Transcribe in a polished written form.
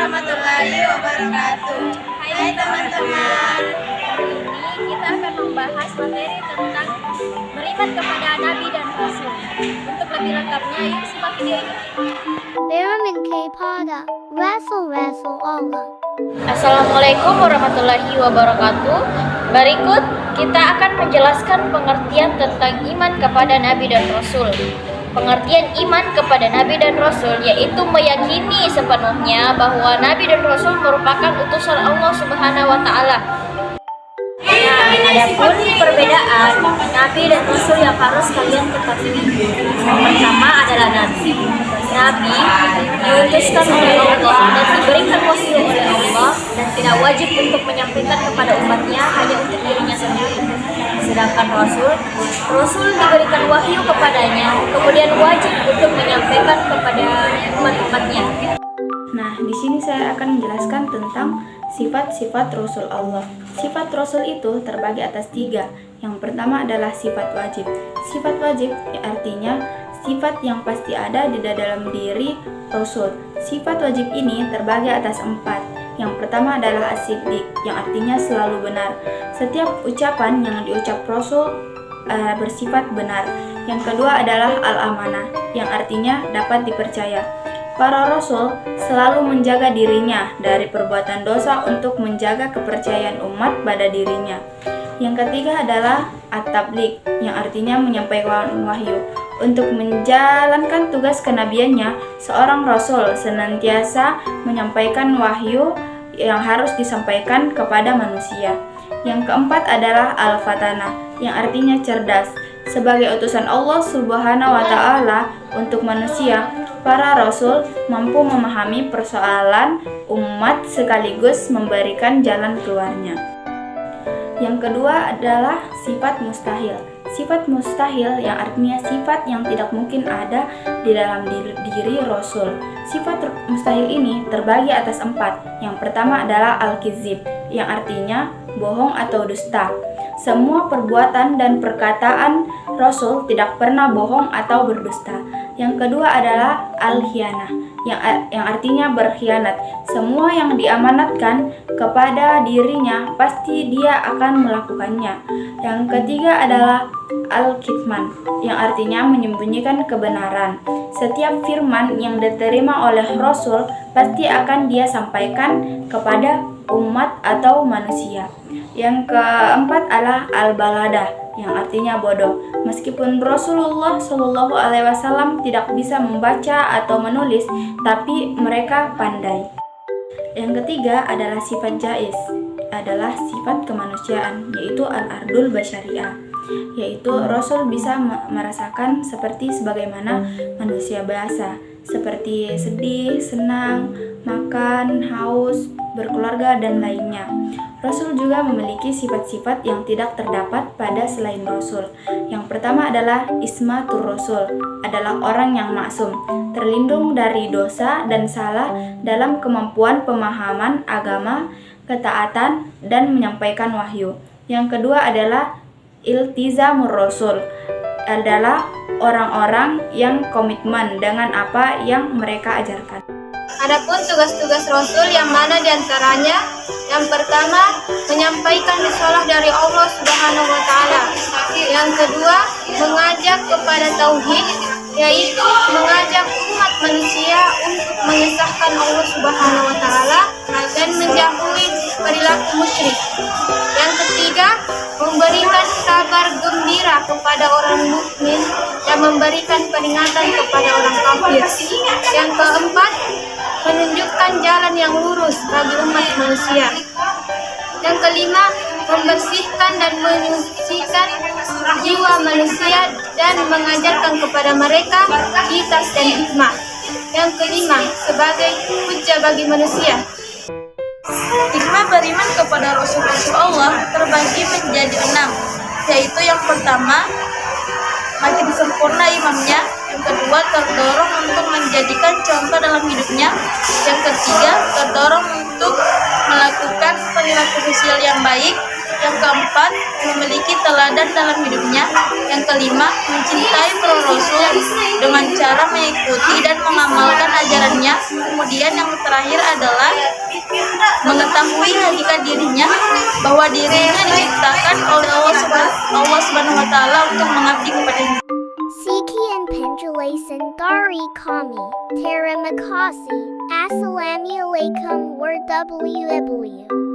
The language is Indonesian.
warahmatullahi wabarakatuh. Hai teman-teman. Hari ini kita akan membahas materi tentang beriman kepada Nabi dan Rasul. Untuk lebih lengkapnya, yuk simak video ini. Beriman kepada Rasul Allah. Assalamualaikum warahmatullahi wabarakatuh. Berikut kita akan menjelaskan pengertian tentang iman kepada Nabi dan Rasul. Pengertian iman kepada Nabi dan Rasul yaitu meyakini sepenuhnya bahwa Nabi dan Rasul merupakan utusan Allah Subhanahu wa Ta'ala. Nah, adapun perbedaan Nabi dan Rasul yang harus kalian ketahui. Yang pertama adalah Nabi. Nabi diutuskan oleh Allah dan diberikan wahyu oleh Allah dan tidak wajib untuk menyampaikan kepada umatnya, hanya untuk dirinya sendiri. Sedangkan Rasul diberikan wahyu kepadanya, kemudian wajib untuk menyampaikan kepada umat-umatnya. Nah, di sini saya akan menjelaskan tentang sifat-sifat Rasul Allah. Sifat Rasul itu terbagi atas 3. Yang pertama adalah sifat wajib. Sifat wajib artinya sifat yang pasti ada di dalam diri Rasul. Sifat wajib ini terbagi atas 4. Yang pertama adalah as-siddiq, yang artinya selalu benar. Setiap ucapan yang diucap Rasul bersifat benar. Yang kedua adalah al-amanah, yang artinya dapat dipercaya. Para Rasul selalu menjaga dirinya dari perbuatan dosa untuk menjaga kepercayaan umat pada dirinya. Yang ketiga adalah at-tabligh, yang artinya menyampaikan wahyu. Untuk menjalankan tugas kenabiannya, seorang Rasul senantiasa menyampaikan wahyu yang harus disampaikan kepada manusia. Yang keempat adalah al-fatanah, yang artinya cerdas. Sebagai utusan Allah Subhanahu wa Ta'ala untuk manusia, para Rasul mampu memahami persoalan umat sekaligus memberikan jalan keluarnya. Yang kedua adalah sifat mustahil. Sifat mustahil yang artinya sifat yang tidak mungkin ada di dalam diri Rasul. Sifat mustahil ini terbagi atas 4. Yang pertama adalah al-kizib, yang artinya bohong atau dusta. Semua perbuatan dan perkataan Rasul tidak pernah bohong atau berdusta. Yang kedua adalah al-khianah, yang artinya berkhianat. Semua yang diamanatkan kepada dirinya pasti dia akan melakukannya. Yang ketiga adalah al-kitman, yang artinya menyembunyikan kebenaran. Setiap firman yang diterima oleh Rasul pasti akan dia sampaikan kepada umat atau manusia. Yang keempat adalah al-baladah, yang artinya bodoh. Meskipun Rasulullah Shallallahu Alaihi Wasallam tidak bisa membaca atau menulis, tapi mereka pandai. Yang ketiga adalah sifat jaiz, adalah sifat kemanusiaan, yaitu al-ardul basyariah, yaitu Rasul bisa merasakan seperti sebagaimana manusia biasa, seperti sedih, senang, makan, haus, berkeluarga, dan lainnya. Rasul juga memiliki sifat-sifat yang tidak terdapat pada selain Rasul. Yang pertama adalah ismatur Rasul, adalah orang yang maksum, terlindung dari dosa dan salah dalam kemampuan pemahaman agama, ketaatan, dan menyampaikan wahyu. Yang kedua adalah iltizamur Rasul, adalah orang-orang yang komitmen dengan apa yang mereka ajarkan. Adapun tugas-tugas Rasul yang mana diantaranya? Yang pertama, menyampaikan risalah dari Allah Subhanahu wa Ta'ala. Yang kedua, mengajak kepada tauhid, yaitu mengajak umat manusia untuk mengesahkan Allah Subhanahu wa Ta'ala dan menjauhi perilaku musyrik. Yang ketiga, memberikan kabar gembira kepada orang mukmin dan memberikan peringatan kepada orang kafir. Yang keempat, menunjukkan jalan yang lurus bagi umat manusia. Yang kelima, membersihkan dan menyucikan jiwa manusia dan mengajarkan kepada mereka kitab dan hikmah. Yang kelima, sebagai hujjah bagi manusia. Hikmah beriman kepada Rasul-Rasul Allah terbagi menjadi 6, yaitu yang pertama, makin sempurna imannya. Yang kedua, terdorong untuk menjadikan contoh dalam hidupnya. Yang ketiga, terdorong untuk melakukan perilaku sosial yang baik. Yang keempat, memiliki teladan dalam hidupnya. Yang kelima, mencintai para rasul dengan cara mengikuti dan mengamalkan ajarannya. Kemudian yang terakhir adalah mengetahui hakikat dirinya, bahwa dirinya diciptakan oleh Allah Subhanahu wa taala untuk mengabdi kepadanya. Sekian penjelasan dari kami. Terima kasih. Assalamualaikum warahmatullahi wabarakatuh.